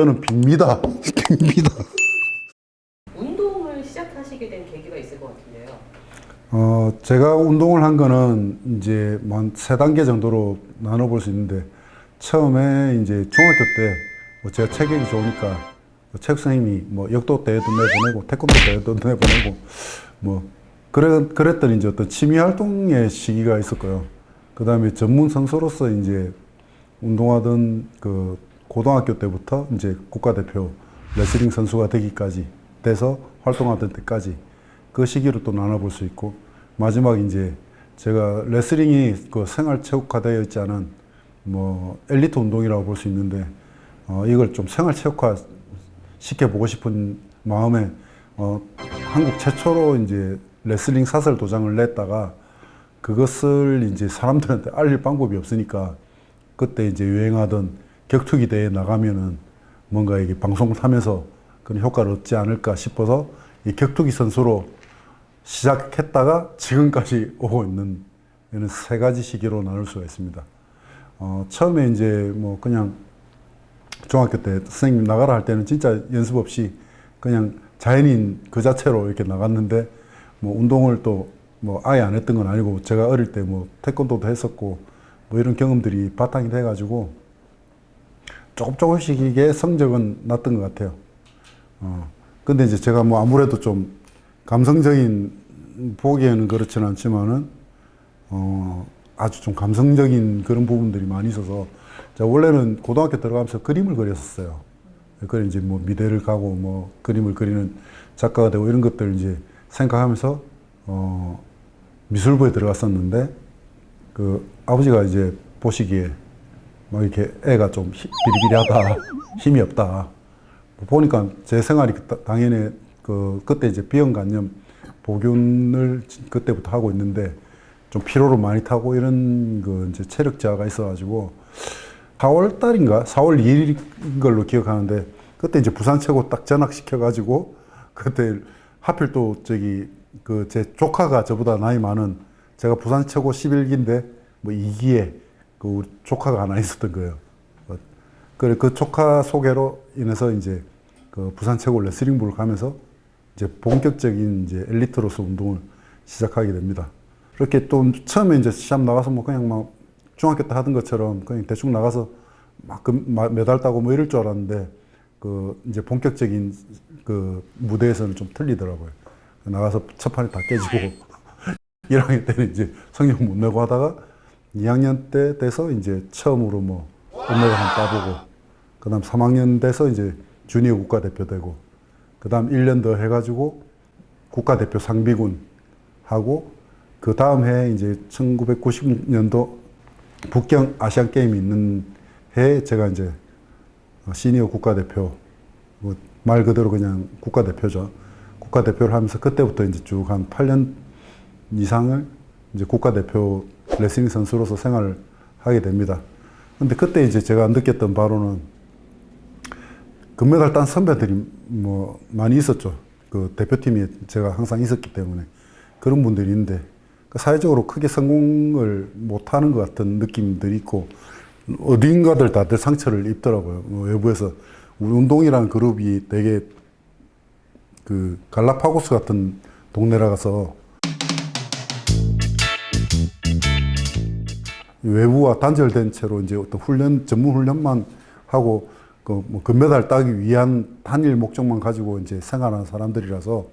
저는 빕니다. 빕니다. 운동을 시작하시게 된 계기가 있을 것 같은데요. 제가 운동을 한 거는 이제 한 3단계 정도로 나눠볼 수 있는데, 처음에 이제 중학교 때 뭐 제가 체격이 좋으니까 체육 선생님이 뭐 역도 대회도 내보내고 태권도 대회도 내보내고 뭐 그랬더니 이제 어떤 취미 활동의 시기가 있었고요. 그 다음에 전문 선수로서 이제 운동하던 그 고등학교 때부터 이제 국가대표 레슬링 선수가 되기까지 돼서 활동하던 때까지 그 시기로 또 나눠볼 수 있고, 마지막 이제 제가 레슬링이 그 생활체육화되어 있지 않은 뭐 엘리트 운동이라고 볼 수 있는데, 이걸 좀 생활체육화 시켜보고 싶은 마음에 한국 최초로 이제 레슬링 사설 도장을 냈다가, 그것을 이제 사람들한테 알릴 방법이 없으니까 그때 이제 유행하던 격투기 대회에 나가면은 뭔가 이게 방송을 타면서 그런 효과를 얻지 않을까 싶어서 이 격투기 선수로 시작했다가 지금까지 오고 있는 이런 3가지 시기로 나눌 수가 있습니다. 처음에 이제 뭐 그냥 중학교 때 선생님 나가라 할 때는 진짜 연습 없이 그냥 자연인 그 자체로 이렇게 나갔는데, 뭐 운동을 또 뭐 아예 안 했던 건 아니고, 제가 어릴 때 뭐 태권도도 했었고 뭐 이런 경험들이 바탕이 돼가지고 조금씩 이게 성적은 났던 것 같아요. 근데 이제 제가 뭐 아무래도 좀 감성적인, 보기에는 그렇지는 않지만은 아주 좀 감성적인 그런 부분들이 많이 있어서, 제가 원래는 고등학교 들어가면서 그림을 그렸었어요. 그래 이제 뭐 미대를 가고 뭐 그림을 그리는 작가가 되고 이런 것들 이제 생각하면서 미술부에 들어갔었는데, 그 아버지가 이제 보시기에 막 이렇게 애가 좀 비리비리하다, 힘이 없다. 보니까 제 생활이 당연히 그때 이제 비형간염 보균을 그때부터 하고 있는데, 좀 피로를 많이 타고 이런 그 이제 체력 저하가 있어가지고 4월 달인가 4월 2일인 걸로 기억하는데, 그때 이제 부산 최고 딱 전학시켜가지고, 그때 하필 또 저기 그 제 조카가 저보다 나이 많은, 제가 부산 최고 11기인데 뭐 2기에 그 우리 조카가 하나 있었던 거예요. 그래 그 조카 소개로 인해서 이제 그 부산 최고 레슬링부를 가면서 이제 본격적인 이제 엘리트로서 운동을 시작하게 됩니다. 그렇게 또 처음에 이제 시합 나가서 뭐 그냥 막 중학교 때 하던 것처럼 그냥 대충 나가서 막 메달 따고 뭐 이럴 줄 알았는데, 그 이제 본격적인 그 무대에서는 좀 틀리더라고요. 나가서 첫 판이 다 깨지고 1학년 때는 이제 성적 못 내고 하다가 2학년 때 돼서 이제 처음으로 뭐 은메달 한 따보고, 그 다음 3학년 돼서 이제 주니어 국가대표 되고, 그 다음 1년 더 해가지고 국가대표 상비군 하고, 그 다음 해 이제 1990년도 북경 아시안 게임이 있는 해에 제가 이제 시니어 국가대표, 뭐 말 그대로 그냥 국가대표죠. 국가대표를 하면서 그때부터 이제 쭉 한 8년 이상을 이제 국가대표 레슬링 선수로서 생활을 하게 됩니다. 근데 그때 이제 제가 느꼈던 바로는, 금메달 딴 선배들이 뭐 많이 있었죠. 그 대표팀에 제가 항상 있었기 때문에 그런 분들이 있는데, 사회적으로 크게 성공을 못하는 것 같은 느낌들이 있고, 어딘가들 다들 상처를 입더라고요. 외부에서. 우리 운동이라는 그룹이 되게 그 갈라파고스 같은 동네라서 외부와 단절된 채로 이제 어떤 훈련, 전문 훈련만 하고 그 뭐 금메달 따기 위한 단일 목적만 가지고 이제 생활하는 사람들이라서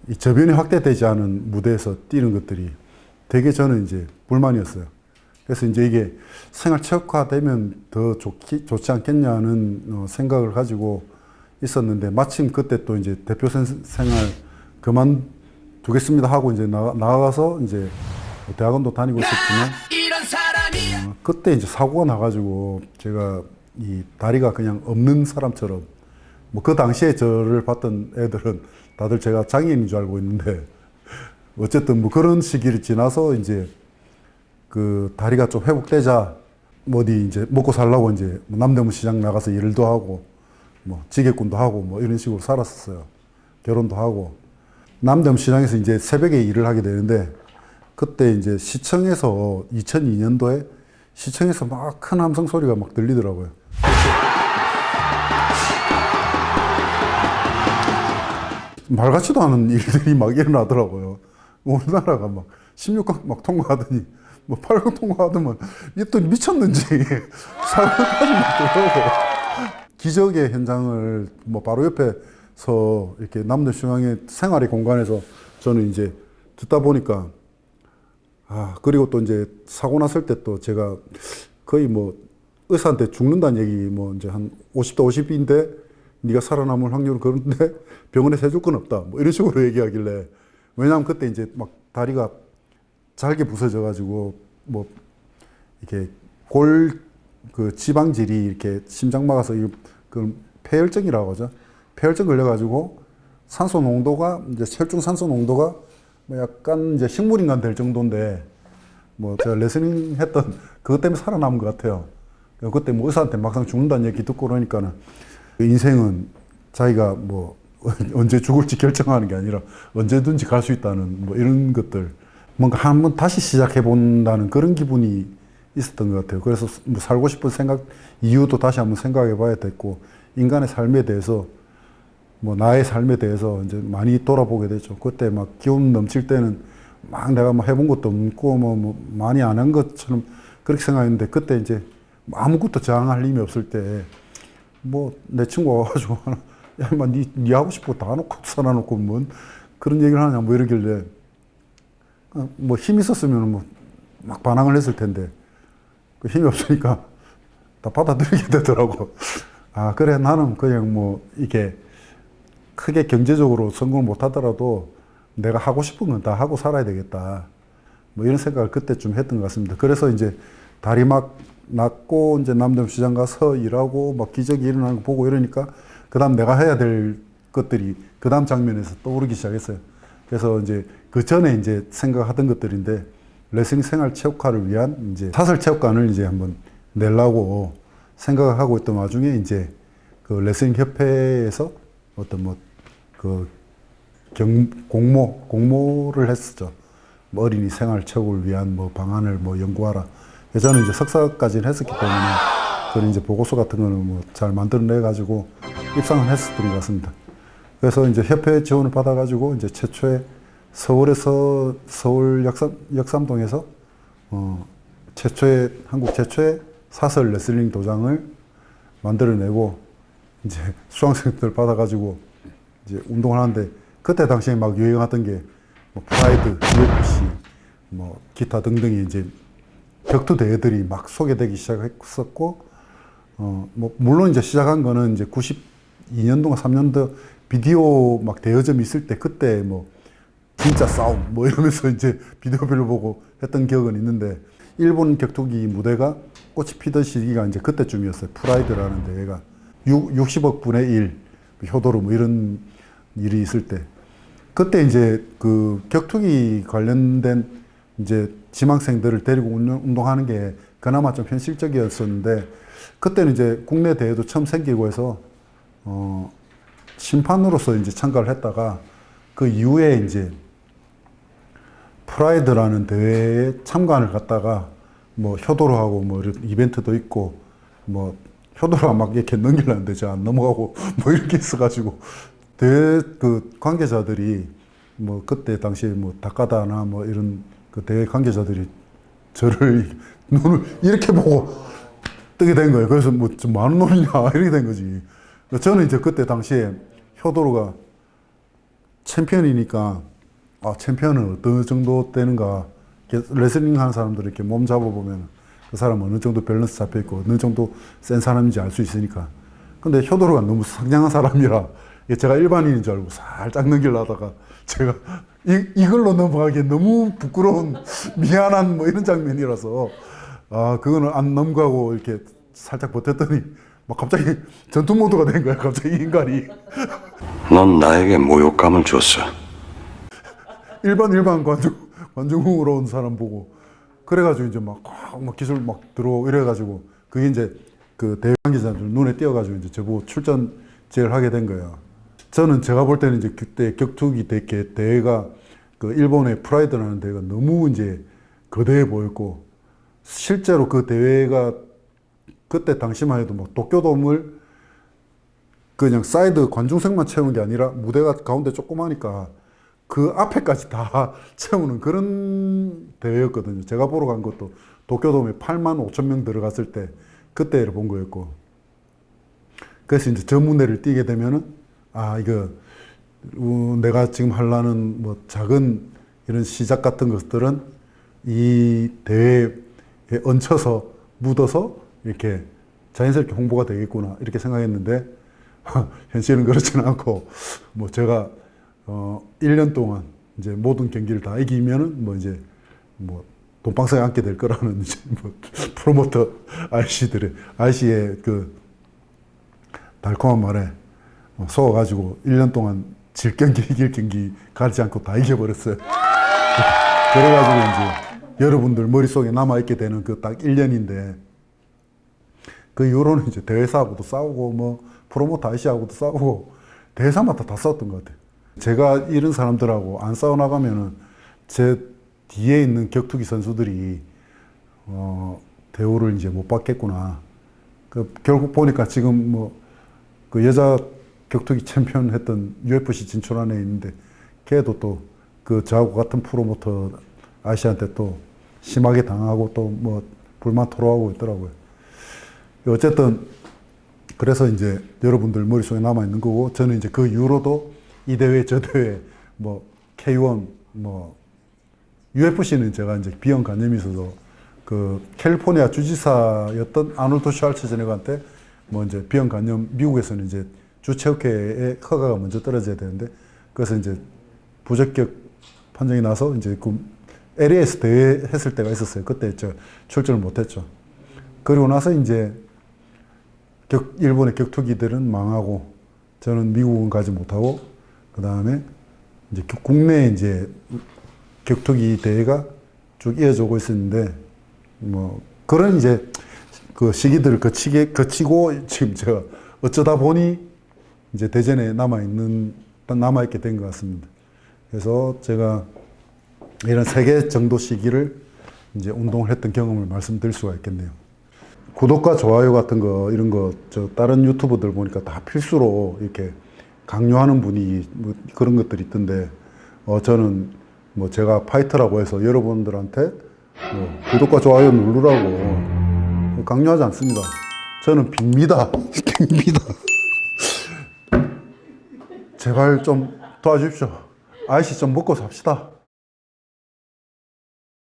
이 저변이 확대되지 않은 무대에서 뛰는 것들이 되게 저는 이제 불만이었어요. 그래서 이제 이게 생활 체육화되면 더 좋지 않겠냐는 생각을 가지고 있었는데, 마침 그때 또 이제 대표 생활 그만두겠습니다 하고 이제 나가서 이제 대학원도 다니고 있었지만, 그때 이제 사고가 나가지고 제가 이 다리가 그냥 없는 사람처럼, 뭐 그 당시에 저를 봤던 애들은 다들 제가 장애인인 줄 알고 있는데, 어쨌든 뭐 그런 시기를 지나서 이제 그 다리가 좀 회복되자 어디 이제 먹고 살라고 이제 남대문 시장 나가서 일도 하고 뭐 지게꾼도 하고 뭐 이런 식으로 살았었어요. 결혼도 하고. 남대문 시장에서 이제 새벽에 일을 하게 되는데, 그때 이제 시청에서 2002년도에 시청에서 막 큰 함성 소리가 막 들리더라고요. 말 같지도 않은 일들이 막 일어나더라고요. 우리나라가 막 16강 막 통과하더니 뭐 8강 통과하더만 이또 미쳤는지 사고까지 막 들어오고 기적의 현장을 뭐 바로 옆에서 이렇게 남들 중앙의 생활의 공간에서 저는 이제 듣다 보니까 그리고 또 이제 사고 났을 때 또 제가 거의 뭐 의사한테 죽는다는 얘기 뭐 이제 한 50대 50인데 네가 살아남을 확률은 그런데 병원에서 해줄 건 없다. 뭐 이런 식으로 얘기하길래 왜냐하면 그때 이제 막 다리가 잘게 부서져가지고 뭐 이렇게 그 지방질이 이렇게 심장 막아서 그 폐혈증이라고 하죠. 폐혈증 걸려가지고 산소 농도가 이제 혈중 산소 농도가 뭐 약간 이제 식물인간 될 정도인데 뭐 제가 레슬링 했던 그것 때문에 살아남은 것 같아요. 그때 뭐 의사한테 막상 죽는다는 얘기 듣고 그러니까는 인생은 자기가 뭐 언제 죽을지 결정하는 게 아니라 언제든지 갈 수 있다는 뭐 이런 것들 뭔가 한번 다시 시작해 본다는 그런 기분이 있었던 것 같아요. 그래서 뭐 살고 싶은 생각 이유도 다시 한번 생각해 봐야 됐고 인간의 삶에 대해서 뭐 나의 삶에 대해서 이제 많이 돌아보게 되죠. 그때 막 기운 넘칠 때는 막 내가 뭐 해본 것도 없고 뭐 많이 안 한 것처럼 그렇게 생각했는데 그때 이제 아무것도 저항할 힘이 없을 때 뭐 내 친구가 와가지고 야 인마 니 하고 싶은 거 다 놓고 살아놓고 뭔 그런 얘기를 하냐 뭐 이러길래 뭐 힘 있었으면 뭐 막 반항을 했을 텐데 그 힘이 없으니까 다 받아들이게 되더라고. 그래 나는 그냥 뭐 이게 크게 경제적으로 성공을 못 하더라도 내가 하고 싶은 건 다 하고 살아야 되겠다. 뭐 이런 생각을 그때쯤 했던 것 같습니다. 그래서 이제 다리 막 낫고 이제 남대문 시장 가서 일하고 막 기적이 일어나는 거 보고 이러니까 그 다음 내가 해야 될 것들이 그 다음 장면에서 떠오르기 시작했어요. 그래서 이제 그 전에 이제 생각하던 것들인데 레슬링 생활 체육화를 위한 이제 사설 체육관을 이제 한번 내려고 생각을 하고 있던 와중에 이제 그 레슬링 협회에서 어떤 뭐 그 공모를 했었죠. 뭐 어린이 생활 체육을 위한 뭐 방안을 뭐 연구하라. 저는 이제 석사까지는 했었기 때문에 그런 이제 보고서 같은 거는 뭐 잘 만들어내 가지고 입상을 했었던 것 같습니다. 그래서 이제 협회 지원을 받아 가지고 이제 최초의 서울에서 서울 역삼동에서 한국 최초의 사설 레슬링 도장을 만들어내고 이제 수강생들 받아 가지고 이제 운동을 하는데 그때 당시에 막 유행하던 게 뭐 프라이드, UFC, 뭐 기타 등등이 이제 격투 대회들이 막 소개되기 시작했었고, 뭐 물론 이제 시작한 거는 이제 92년도가 3년도 비디오 막 대여점이 있을 때 그때 뭐 진짜 싸움 뭐 이러면서 이제 비디오별로 보고 했던 기억은 있는데 일본 격투기 무대가 꽃이 피던 시기가 이제 그때쯤이었어요. 프라이드라는 대회가 60억 분의 1 효도로 뭐 이런 일이 있을 때 그때 이제 그 격투기 관련된 이제 지망생들을 데리고 운동하는 게 그나마 좀 현실적이었었는데 그때는 이제 국내 대회도 처음 생기고 해서 심판으로서 이제 참가를 했다가 그 이후에 이제 프라이드라는 대회에 참관을 갔다가 뭐 효도로 하고 뭐 이런 이벤트도 있고 뭐 효도로 막 이렇게 넘기려는데 잘 안 넘어가고 뭐 이렇게 있어가지고 대회 그 관계자들이 뭐 그때 당시에 뭐 다카다나 뭐 이런 그 대회 관계자들이 저를 눈을 이렇게 보고 뜨게 된 거예요. 그래서 뭐 좀 많은 놈이냐 이렇게 된 거지. 저는 이제 그때 당시에 효도로가 챔피언이니까 챔피언은 어느 정도 되는가 레슬링 하는 사람들 이렇게 몸 잡아보면 그 사람은 어느 정도 밸런스 잡혀 있고 어느 정도 센 사람인지 알 수 있으니까. 근데 효도로가 너무 상냥한 사람이라 제가 일반인인 줄 알고 살짝 넘기려다가 제가 이걸로 넘어가기에 너무 부끄러운 미안한 뭐 이런 장면이라서 그거는 안 넘어가고 이렇게 살짝 버텼더니 막 갑자기 전투 모드가 된 거야. 갑자기 인간이. 넌 나에게 모욕감을 줬어. 일반 관중으로 온 사람 보고 그래가지고 이제 막 기술 막 들어오고 이래가지고 그게 이제 그 대회 관계자들 눈에 띄어가지고 이제 저보고 출전 제의를 하게 된 거예요. 저는 제가 볼 때는 이제 그때 격투기 대회가 그 일본의 프라이드라는 대회가 너무 이제 거대해 보였고 실제로 그 대회가 그때 당시만 해도 뭐 도쿄돔을 그냥 사이드 관중석만 채우는 게 아니라 무대가 가운데 조그마니까 그 앞에까지 다 채우는 그런 대회였거든요. 제가 보러 간 것도 도쿄돔에 8만 5천 명 들어갔을 때 그때를 본 거였고. 그래서 이제 저 무대를 뛰게 되면은 이거 내가 지금 하려는 뭐 작은 이런 시작 같은 것들은 이 대회에 얹혀서 묻어서 이렇게 자연스럽게 홍보가 되겠구나 이렇게 생각했는데 현실은 그렇지는 않고 뭐 제가 1년 동안 이제 모든 경기를 다 이기면은 뭐 이제 뭐 돈방석에 앉게 될 거라는 이제 뭐 프로모터 아저씨의 그 달콤한 말에 속아가지고 1년 동안 질 경기 이길 경기 가리지 않고 다 이겨버렸어요. 그래가지고 이제 여러분들 머릿속에 남아있게 되는 그 딱 1년인데 그 이후로는 이제 대회사하고도 싸우고 뭐 프로모터 아저씨하고도 싸우고 대회사마다 다 싸웠던 것 같아요. 제가 이런 사람들하고 안 싸워나가면은 제 뒤에 있는 격투기 선수들이 대우를 이제 못 받겠구나. 결국 보니까 지금 뭐 그 여자 격투기 챔피언 했던 UFC 진출한 애 있는데 걔도 또 그 저하고 같은 프로모터 아저씨한테 또 심하게 당하고 또 뭐 불만 토로하고 있더라고요. 어쨌든 그래서 이제 여러분들 머릿속에 남아있는 거고 저는 이제 그 이후로도 이 대회 저 대회 뭐 K1 뭐 UFC는 제가 이제 비형 간염이 있어서 그 캘리포니아 주지사였던 아놀드 슈왈츠제네거한테 뭐 이제 비형 간염 미국에서는 이제 주체육회의 허가가 먼저 떨어져야 되는데 그래서 이제 부적격 판정이 나서 이제 그 LA에서 대회 했을 때가 있었어요. 그때 저 출전을 못했죠. 그리고 나서 이제 일본의 격투기들은 망하고 저는 미국은 가지 못하고 그 다음에 이제 국내에 이제 격투기 대회가 쭉 이어지고 있었는데 뭐 그런 이제 그 시기들을 거치고 지금 제가 어쩌다 보니 이제 대전에 남아있게 된 것 같습니다. 그래서 제가 이런 3개 정도 시기를 이제 운동을 했던 경험을 말씀드릴 수가 있겠네요. 구독과 좋아요 같은 거, 이런 거, 다른 유튜버들 보니까 다 필수로 이렇게 강요하는 분위기, 뭐 그런 것들이 있던데, 저는 뭐 제가 파이터라고 해서 여러분들한테 뭐 구독과 좋아요 누르라고 강요하지 않습니다. 저는 빕니다. 빕니다. 제발 좀 도와주십시오. 아저씨 좀 먹고 삽시다.